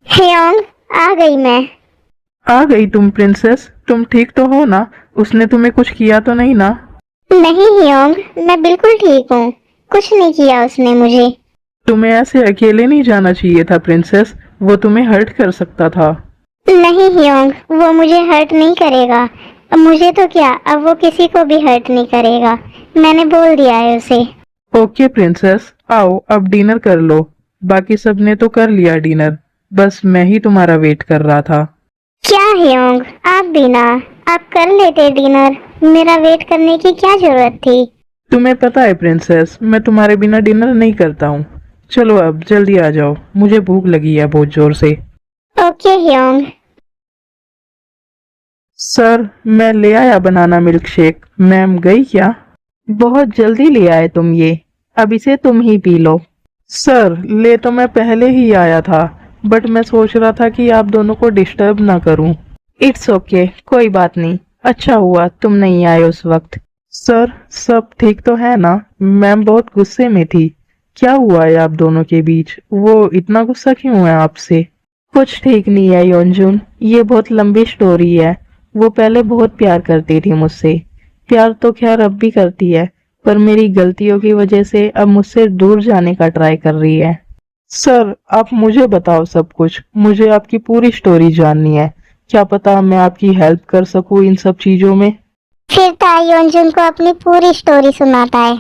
Hyeong, आ गई मैं। आ गई तुम प्रिंसेस? तुम ठीक तो हो ना? उसने तुम्हें कुछ किया तो नहीं ना? नहीं ह्योंग, मैं बिल्कुल ठीक हूँ। कुछ नहीं किया उसने मुझे। तुम्हें ऐसे अकेले नहीं जाना चाहिए था प्रिंसेस, वो तुम्हें हर्ट कर सकता था। नहीं ह्योंग, वो मुझे हर्ट नहीं करेगा। अब मुझे तो क्या, अब वो किसी को भी हर्ट नहीं करेगा। मैंने बोल दिया है उसे। ओके प्रिंसेस, आओ अब डिनर कर लो। बाकी सब ने तो कर लिया डिनर, बस मैं ही तुम्हारा वेट कर रहा था। क्या ह्योंग, आप भी ना। आप कर लेते डिनर। मेरा वेट करने की क्या जरूरत थी। तुम्हें पता है प्रिंसेस, मैं तुम्हारे बिना डिनर नहीं करता हूँ। चलो अब जल्दी आ जाओ, मुझे भूख लगी है बहुत जोर से। Okay Hyeong. सर, मैं ले आया बनाना मिल्क शेक। मैम गई क्या? बहुत जल्दी ले आए तुम ये। अब इसे तुम ही पी लो। सर, ले तो मैं पहले ही आया था, बट मैं सोच रहा था कि आप दोनों को डिस्टर्ब ना करूं। इट्स ओके, कोई बात नहीं। अच्छा हुआ तुम नहीं आए उस वक्त। सर, सब ठीक तो है ना? मैम बहुत गुस्से में थी। क्या हुआ है आप दोनों के बीच? वो इतना गुस्सा क्यों है आपसे? कुछ ठीक नहीं है योनजुन, ये बहुत लंबी स्टोरी है। वो पहले बहुत प्यार करती थी मुझसे। प्यार तो खैर अब भी करती है, पर मेरी गलतियों की वजह से अब मुझसे दूर जाने का ट्राई कर रही है। सर, आप मुझे बताओ सब कुछ। मुझे आपकी पूरी स्टोरी जाननी है। क्या पता मैं आपकी हेल्प कर सकूं इन सब चीजों में। फिर ताई योंजुन को अपनी पूरी स्टोरी सुनाता है।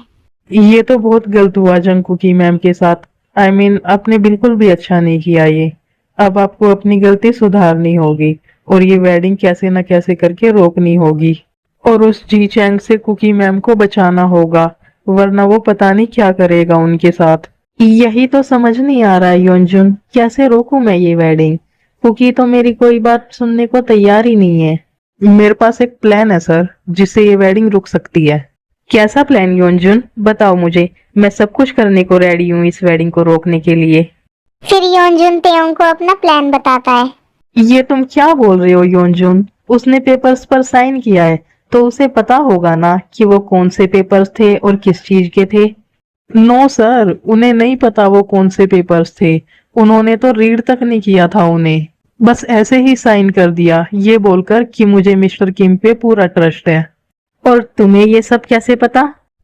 ये तो बहुत गलत हुआ जंकुकी मैम के साथ। आपने बिल्कुल भी अच्छा नहीं किया ये। अब आपको अपनी गलती सुधारनी होगी और ये वेडिंग कैसे न कैसे करके रोकनी होगी। और उस जी चैंग से कुकी मैम को बचाना होगा, वरना वो पता नहीं क्या करेगा उनके साथ। यही तो समझ नहीं आ रहा है योंजुन, कैसे रोकूं मैं ये वेडिंग? कुकी तो मेरी कोई बात सुनने को तैयार ही नहीं है। मेरे पास एक प्लान है सर, जिससे ये वेडिंग रुक सकती है। कैसा प्लान योंजुन, बताओ मुझे। मैं सब कुछ करने को रेडी हूँ इस वेडिंग को रोकने के लिए। फिर योंजुन तेयोंग को अपना प्लान बताता है। ये तुम क्या बोल रहे हो योंजुन? उसने पेपर्स पर साइन किया है, तो उसे पता होगा ना कि वो कौन से पेपर्स थे और किस चीज के थे। नो सर, उन्हें नहीं पता वो कौन से पेपर्स थे। उन्होंने तो रीड तक नहीं किया था उन्हें। बस ऐसे ही साइन कर दिया, ये बोलकर कि मुझे मिस्टर किम पे पूरा ट्रस्ट है। और तुम्हें ये सब कैसे पता?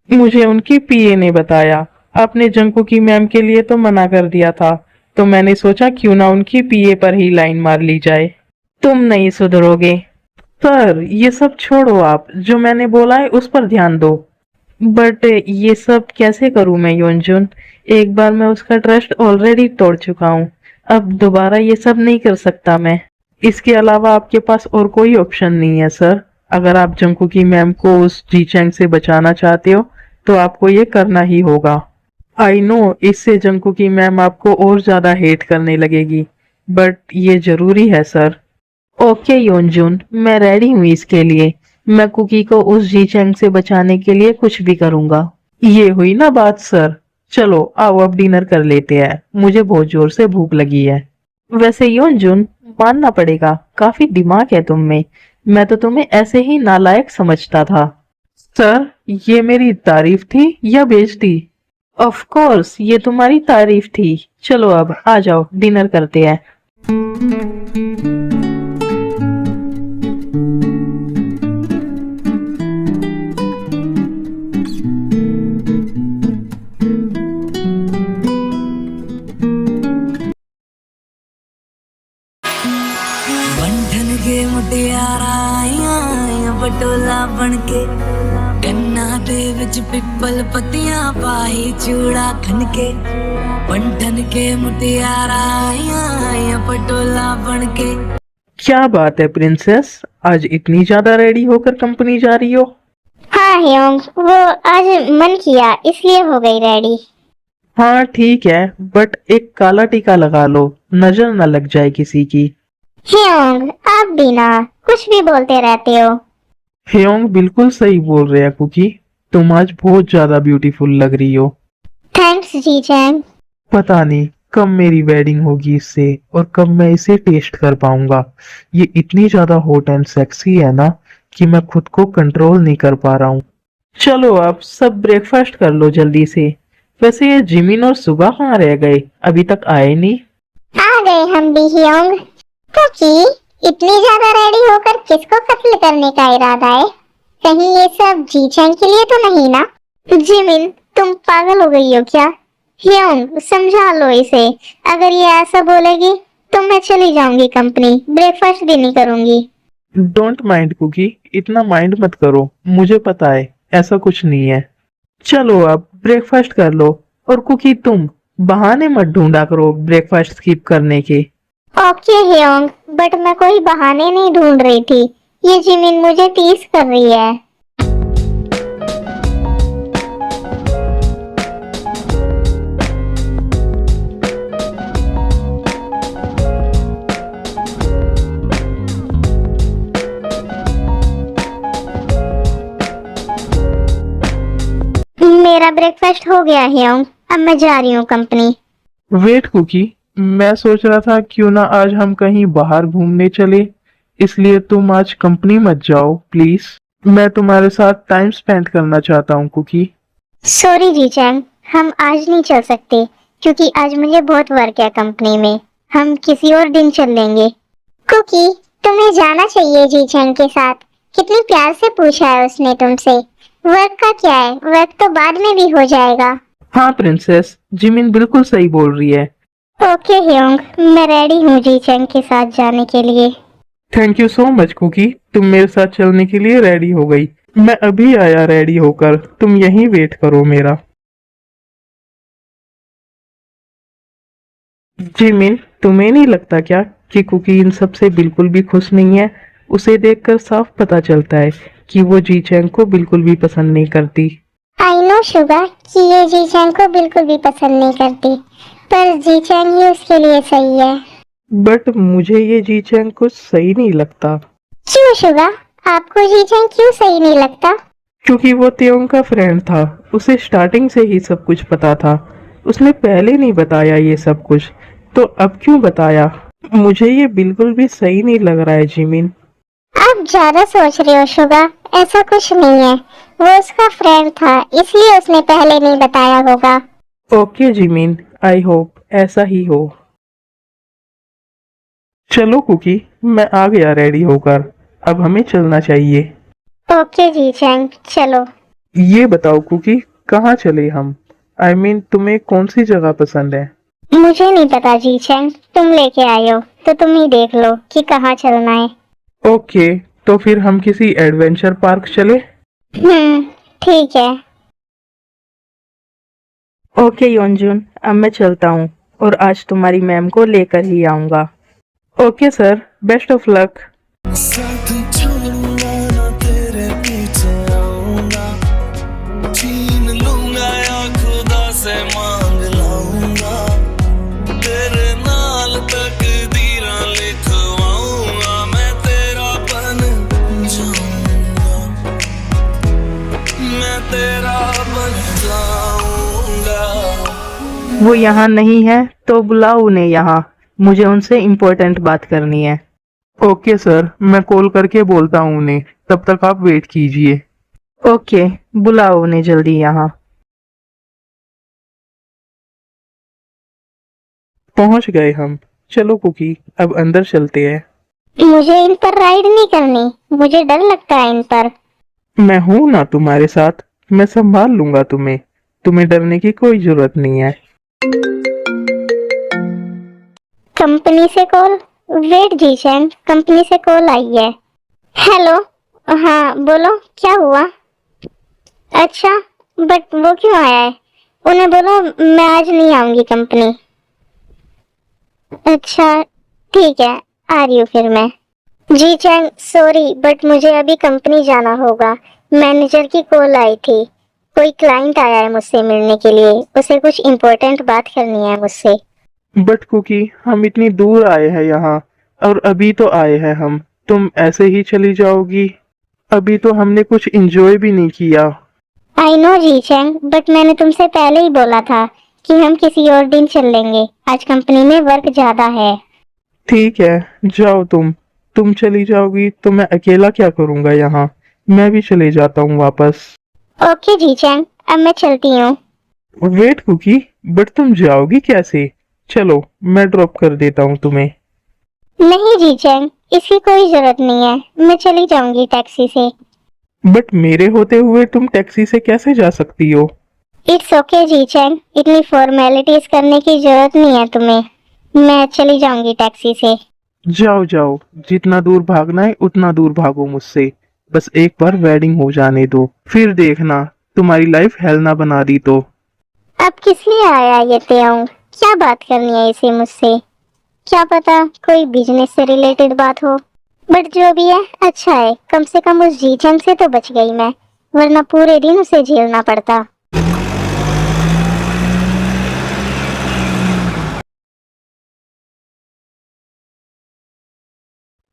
मुझे उनकी पीए ने बताया। आपने जंकुकी मैम के लिए तो मना कर दिया था, तो मैंने सोचा क्यों ना उनकी पीए पर ही लाइन मार ली जाए। तुम नहीं सुधरोगे। सर, ये सब छोड़ो, आप जो मैंने बोला है उस पर ध्यान दो। बट ये सब कैसे करूं मैं योंजुन? एक बार मैं उसका ट्रस्ट ऑलरेडी तोड़ चुका हूँ। अब दोबारा ये सब नहीं कर सकता मैं। इसके अलावा आपके पास और कोई ऑप्शन नहीं है सर। अगर आप जंकुकी मैम को उस जीचैंग से बचाना चाहते हो, तो आपको ये करना ही होगा। आई नो, इससे जंकुकी मैम आपको और ज्यादा हेट करने लगेगी, बट ये जरूरी है सर। ओके योंजुन, मैं रेडी हूँ इसके लिए। मैं कुकी को उस जीचैंग से बचाने के लिए कुछ भी करूंगा। ये हुई ना बात सर। चलो आओ अब डिनर कर लेते हैं, मुझे बहुत जोर से भूख लगी है। वैसे योंजुन, मानना पड़ेगा, काफी दिमाग है तुम में। मैं तो तुम्हें ऐसे ही नालायक समझता था। सर, ये मेरी तारीफ थी या बेइज्जती? ऑफ कोर्स ये तुम्हारी तारीफ थी। चलो अब आ जाओ, डिनर करते हैं। बंधन के मुटियारा आइयां पटोला बनके गन्ना दे विच पिपल पत्तियां पाई चूड़ा खनके बंधन के मुटियारा आइयां पटोला बनके। क्या बात है प्रिंसेस, आज इतनी ज्यादा रेडी होकर कंपनी जा रही हो? हाँ ह्योंग, वो आज मन किया इसलिए हो गई रेडी। हाँ ठीक है, बट एक काला टीका लगा लो, नजर न लग जाए किसी की। ह्योंग, आप भी ना कुछ भी बोलते रहते हो। ह्योंग बिल्कुल सही बोल रहे हैं कुकी, तुम आज बहुत ज्यादा ब्यूटीफुल लग रही हो। थैंक्स जी चैंग। पता नहीं कब मेरी वेडिंग होगी इससे और कब मैं इसे टेस्ट कर पाऊंगा। ये इतनी ज्यादा हॉट एंड सेक्सी है ना कि मैं खुद को कंट्रोल नहीं कर पा रहा हूँ। चलो अब सब ब्रेकफास्ट कर लो जल्दी से। वैसे ये जिमिन और सुगा कहाँ रह गए, अभी तक आए नहीं। आ गए हम भी हियोंग। क्योंकि इतनी ज्यादा रेडी होकर किसको कत्ल करने का इरादा है? कहीं ये सब जी चैंग के लिए तो नहीं ना? जिमिन, तुम पागल हो गई हो क्या? हियोंग, समझा लो इसे। अगर ये ऐसा बोलेगी तो मैं चली जाऊंगी कंपनी, ब्रेकफास्ट भी नहीं करूंगी। डोंट माइंड कुकी, इतना माइंड मत करो, मुझे पता है ऐसा कुछ नहीं है। चलो अब ब्रेकफास्ट कर लो। और कुकी तुम बहाने मत ढूंढा करो ब्रेकफास्ट स्किप करने के। ओके हियोंग, बट मैं कोई बहाने नहीं ढूंढ रही थी। ये जिमिन मुझे टीज कर रही है। मेरा ब्रेकफास्ट हो गया हियोंग, अब मैं जा रही हूँ कंपनी। वेट कुकी, मैं सोच रहा था क्यों ना आज हम कहीं बाहर घूमने चले, इसलिए तुम आज कंपनी मत जाओ प्लीज। मैं तुम्हारे साथ टाइम स्पेंड करना चाहता हूँ कुकी। सॉरी जी चैंग, हम आज नहीं चल सकते क्योंकि आज मुझे बहुत वर्क है कंपनी में। हम किसी और दिन चल लेंगे। कुकी, तुम्हें जाना चाहिए जी चैंग के साथ। कितनी प्यार से पूछा है उसने तुमसे। वर्क का क्या है, वर्क तो बाद में भी हो जाएगा। हाँ प्रिंसेस, जिमिन बिल्कुल सही बोल रही है। ओके हियोंग, मैं रेडी हूँ जी चैंग के साथ जाने के लिए। Thank you so much cookie, तुम मेरे साथ चलने के लिए रेडी हो गई। मैं अभी आया रेडी होकर, तुम यहीं वेट करो मेरा। जिमिन, तुम्हें नहीं लगता क्या कि कुकी इन सब से बिल्कुल भी खुश नहीं है? उसे देखकर साफ पता चलता है कि वो जी चैंग को बिल्कुल भी पसंद नहीं करती। आई नो शुगा कि ये जी चैंग को बिल्कुल भी पसंद नहीं करती, पर जी चैंग ही उसके लिए सही है। बट मुझे ये जी चैंग कुछ सही नहीं लगता। क्यों शुगा, आपको जी चैंग क्यों सही नहीं लगता? क्योंकि वो त्योंग का फ्रेंड था, उसे स्टार्टिंग से ही सब कुछ पता था। उसने पहले नहीं बताया ये सब कुछ, तो अब क्यों बताया? मुझे ये बिल्कुल भी सही नहीं लग रहा है जिमिन। आप ज्यादा सोच रहे हो शुगा, ऐसा कुछ नहीं है। वो उसका फ्रेंड था, इसलिए उसने पहले नहीं बताया होगा। ओके जिमिन, आई होप ऐसा ही हो। चलो कुकी, मैं आ गया रेडी होकर, अब हमें चलना चाहिए। ओके जी चैंग, चलो। ये बताओ कुकी, कहाँ चले हम? आई मीन तुम्हें कौन सी जगह पसंद है? मुझे नहीं पता जी चैंग, तुम लेके आए हो तो तुम ही देख लो कि कहाँ चलना है। ओके, तो फिर हम किसी एडवेंचर पार्क चले। ठीक है। ओके योंजुन, अब मैं चलता हूँ और आज तुम्हारी मैम को लेकर ही आऊंगा। Okay sir, best of luck. साथ छोड़ूंगा ना तेरे पीछे आऊंगा, छीन लूंगा या खुदा से मांग लाऊंगा, तेरे नाल तकदीरां लिखवाऊंगा, मैं तेरा बन जाऊंगा, मैं तेरा बन जाऊंगा। वो यहाँ नहीं है तो बुलाओ उन्हें यहाँ, मुझे उनसे इम्पोर्टेंट बात करनी है। ओके सर, मैं कॉल करके बोलता हूँ उन्हें, तब तक आप वेट कीजिए। ओके, बुलाओ उन्हें जल्दी यहाँ। पहुंच गए हम। चलो कुकी, अब अंदर चलते हैं। मुझे इन पर राइड नहीं करनी, मुझे डर लगता है इन पर। मैं हूं ना तुम्हारे साथ, मैं संभाल लूंगा तुम्हें, तुम्हें डरने की कोई जरूरत नहीं है। कंपनी से कॉल। वेट जी चैंग, कंपनी से कॉल आई है। हेलो, हाँ बोलो, क्या हुआ? अच्छा, बट वो क्यों आया है? उन्हें बोलो मैं आज नहीं आऊंगी कंपनी। अच्छा ठीक है, आ रही हूँ फिर मैं। जी चैंग सॉरी, बट मुझे अभी कंपनी जाना होगा। मैनेजर की कॉल आई थी, कोई क्लाइंट आया है मुझसे मिलने के लिए, उसे कुछ इम्पोर्टेंट बात करनी है मुझसे। बट कुकी, हम इतनी दूर आए हैं यहाँ, और अभी तो आए हैं हम, तुम ऐसे ही चली जाओगी? अभी तो हमने कुछ एंजॉय भी नहीं किया। I know Ji Chang, but मैंने तुमसे पहले ही बोला था कि हम किसी और दिन चल लेंगे, आज कंपनी में वर्क ज्यादा है। ठीक है, जाओ तुम चली जाओगी तो मैं अकेला क्या करूँगा यहाँ? मैं भी चले जाता हूँ वापस। ओके जी चैंग, अब मैं चलती हूँ। वेट कुकी, बट तुम जाओगी कैसे? चलो मैं ड्रॉप कर देता हूँ तुम्हें। नहीं जी चैंग, इसकी कोई जरूरत नहीं है, मैं चली जाऊंगी टैक्सी से। बट मेरे होते हुए तुम टैक्सी से कैसे जा सकती हो? इट्स ओके जी चैंग, इतनी फॉर्मेलिटीज करने की जरूरत नहीं है तुम्हें, मैं चली जाऊंगी टैक्सी से। जाओ जाओ, जितना दूर भागना है उतना दूर भागो मुझसे। बस एक बार वेडिंग हो जाने दो, फिर देखना तुम्हारी लाइफ हेल ना बना दी तो। अब किस लिए आया ये त्याऊं? क्या बात करनी है इसे मुझसे? क्या पता कोई बिजनेस से रिलेटेड बात हो। बट जो भी है अच्छा है, कम से कम उस जीचन से तो बच गई मैं, वरना पूरे दिन उसे झेलना पड़ता।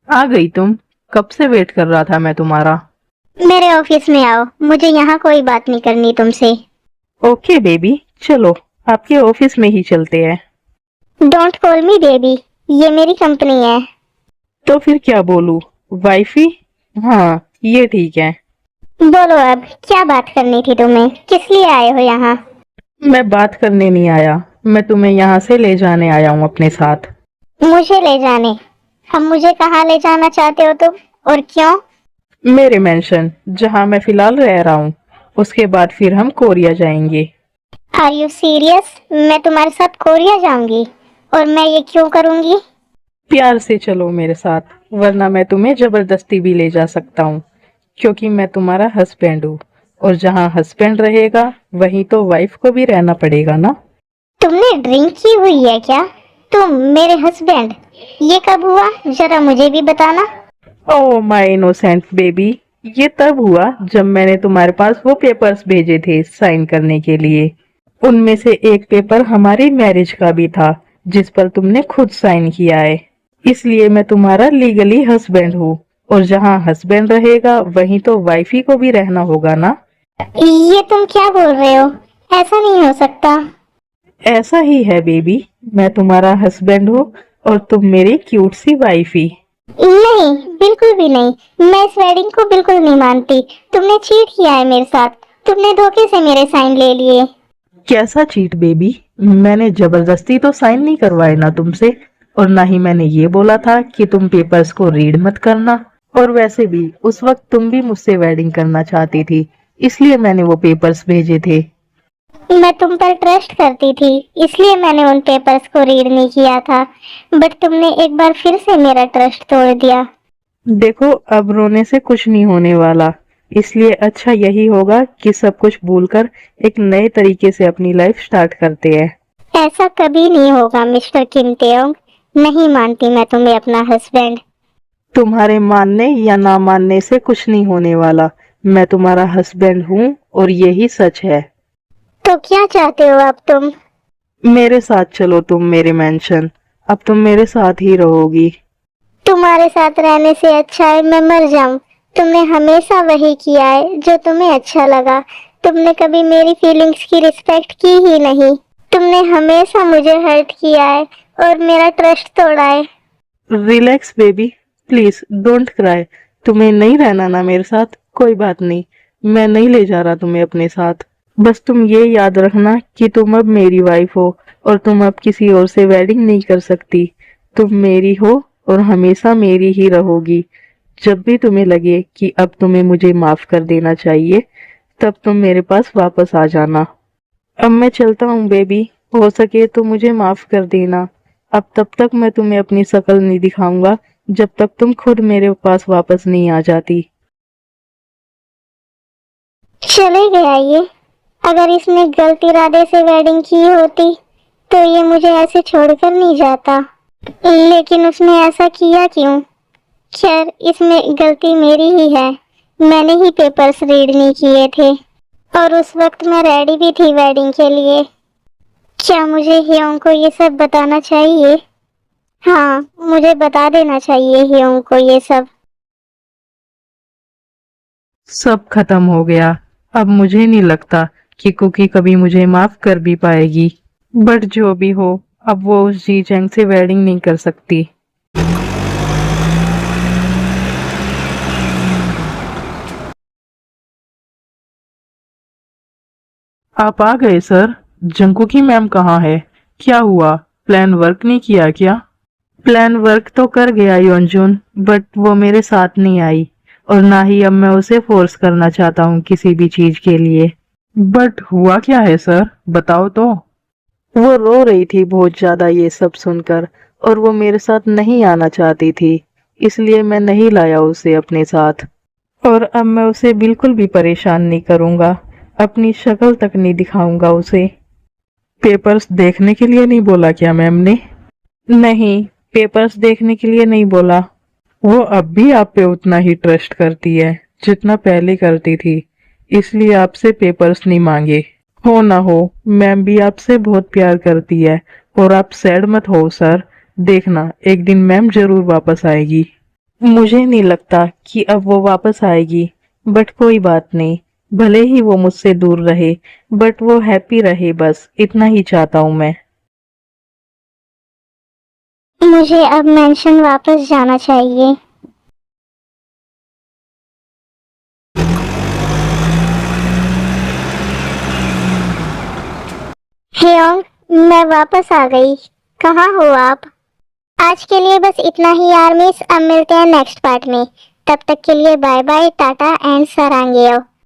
आ गई तुम? कब से वेट कर रहा था मैं तुम्हारा। मेरे ऑफिस में आओ, मुझे यहाँ कोई बात नहीं करनी तुमसे। ओके बेबी, चलो आपके ऑफिस में ही चलते हैं। डोंट कॉल मी बेबी, ये मेरी कंपनी है। तो फिर क्या बोलूं, वाइफी? हाँ ये ठीक है। बोलो अब क्या बात करनी थी तुम्हें, किस लिए आए हो यहाँ? मैं बात करने नहीं आया, मैं तुम्हें यहाँ से ले जाने आया हूँ अपने साथ। मुझे ले जाने? अब मुझे कहाँ ले जाना चाहते हो तुम, और क्यों? मेरे मेंशन जहाँ मैं फिलहाल रह रहा हूँ, उसके बाद फिर हम कोरिया जाएंगे। Are you serious? मैं तुम्हारे साथ कोरिया जाऊंगी? और मैं ये क्यों करूंगी? प्यार से चलो मेरे साथ, वरना मैं तुम्हें जबरदस्ती भी ले जा सकता हूँ, क्योंकि मैं तुम्हारा हस्बैंड हूँ, और जहाँ हस्बैंड रहेगा वहीं तो वाइफ को भी रहना पड़ेगा ना। तुमने ड्रिंक की हुई है क्या? तुम मेरे हस्बैंड? ये कब हुआ, जरा मुझे भी बताना। ओह माय इनोसेंट बेबी, ये तब हुआ जब मैंने तुम्हारे पास वो पेपर्स भेजे थे साइन करने के लिए। उनमें से एक पेपर हमारी मैरिज का भी था, जिस पर तुमने खुद साइन किया है। इसलिए मैं तुम्हारा लीगली हस्बैंड हूँ, और जहाँ हस्बैंड रहेगा वहीं तो वाइफी को भी रहना होगा ना। ये तुम क्या बोल रहे हो? ऐसा नहीं हो सकता। ऐसा ही है बेबी, मैं तुम्हारा हस्बैंड हूँ और तुम मेरी क्यूट सी वाइफी। नहीं, बिल्कुल भी नहीं, मैं इस वेडिंग को बिल्कुल नहीं मानती। तुमने चीट किया है मेरे साथ, तुमने धोखे से मेरे साइन ले लिए। कैसा चीट बेबी, मैंने जबरदस्ती तो साइन नहीं करवाए ना तुमसे, और ना ही मैंने ये बोला था कि तुम पेपर्स को रीड मत करना। और वैसे भी उस वक्त तुम भी मुझसे वेडिंग करना चाहती थी, इसलिए मैंने वो पेपर्स भेजे थे। मैं तुम पर ट्रस्ट करती थी, इसलिए मैंने उन पेपर्स को रीड नहीं किया था, बट तुमने एक बार फिर से मेरा ट्रस्ट तोड़ दिया। देखो अब रोने से कुछ नहीं होने वाला, इसलिए अच्छा यही होगा कि सब कुछ भूलकर एक नए तरीके से अपनी लाइफ स्टार्ट करते हैं। ऐसा कभी नहीं होगा मिस्टर किम तेओंग, नहीं मानती मैं तुम्हें अपना हस्बैंड। तुम्हारे मानने या ना मानने से कुछ नहीं होने वाला, मैं तुम्हारा हस्बैंड हूँ और यही सच है। तो क्या चाहते हो अब तुम? मेरे साथ चलो तुम मेरे मेंशन, अब तुम मेरे साथ ही रहोगी। तुम्हारे साथ रहने से अच्छा है मैं मर जाऊं। तुमने हमेशा वही किया है जो तुम्हें अच्छा लगा, तुमने कभी मेरी फीलिंग्स की रिस्पेक्ट की ही नहीं। तुमने हमेशा मुझे हर्ट किया है और मेरा ट्रस्ट तोड़ा है। Relax baby, please don't cry. तुम्हें नहीं रहना ना मेरे साथ, कोई बात नहीं, मैं नहीं ले जा रहा तुम्हें अपने साथ। बस तुम ये याद रखना कि तुम अब मेरी वाइफ हो, और तुम अब किसी और से वेडिंग नहीं कर सकती। तुम मेरी हो और हमेशा मेरी ही रहोगी। जब भी तुम्हें लगे कि अब तुम्हें मुझे माफ कर देना चाहिए, तब तुम मेरे पास वापस आ जाना। अब मैं चलता हूँ बेबी, हो सके तो मुझे माफ कर देना। अब तब तक मैं तुम्हें अपनी शक्ल नहीं दिखाऊंगा जब तक तुम खुद मेरे पास वापस नहीं आ जाती। चले गया ये। अगर इसने गलत इरादे से वेडिंग की होती तो ये मुझे ऐसे छोड़कर नहीं जाता, लेकिन उसने ऐसा किया क्यों? खैर इसमें गलती मेरी ही है, मैंने ही पेपर्स रीड नहीं किए थे, और उस वक्त मैं रेडी भी थी वेडिंग के लिए। क्या मुझे हियोंग को ये सब बताना चाहिए? हाँ, मुझे बता देना चाहिए हियोंग को ये सब। सब खत्म हो गया, अब मुझे नहीं लगता कि कुकी कभी मुझे माफ कर भी पाएगी। बट जो भी हो, अब वो उस जी चैंग से वेडिंग नहीं कर सकती। आप आ गए सर, जंकू की मैम कहाँ है? क्या हुआ? प्लान वर्क नहीं किया क्या? प्लान वर्क तो कर गया योंजुन, बट वो मेरे साथ नहीं आई और ना ही अब मैं उसे फोर्स करना चाहता हूँ किसी भी चीज के लिए। बट हुआ क्या है सर, बताओ तो। वो रो रही थी बहुत ज्यादा ये सब सुनकर, और वो मेरे साथ नहीं आना चाहती थी, इसलिए मैं नहीं लाया उसे अपने साथ। और अब मैं उसे बिल्कुल भी परेशान नहीं करूंगा, अपनी शक्ल तक नहीं दिखाऊंगा उसे। पेपर्स देखने के लिए नहीं बोला क्या मैम ने? नहीं, पेपर्स देखने के लिए नहीं बोला। वो अब भी आप पे उतना ही ट्रस्ट करती है जितना पहले करती थी, इसलिए आपसे पेपर्स नहीं मांगे। हो ना हो, मैम भी आपसे बहुत प्यार करती है। और आप सैड मत हो सर, देखना एक दिन मैम जरूर वापस आएगी। मुझे नहीं लगता कि अब वो वापस आएगी, बट कोई बात नहीं, भले ही वो मुझसे दूर रहे, बट वो हैप्पी रहे, बस इतना ही चाहता हूँ मैं। मुझे अब मेंशन वापस जाना चाहिए। हेयोंग, मैं वापस आ गई। कहाँ हो आप? आज के लिए बस इतना ही यार मिस, अब मिलते हैं नेक्स्ट पार्ट में। तब तक के लिए बाय बाय, टाटा एंड सरांगेयो।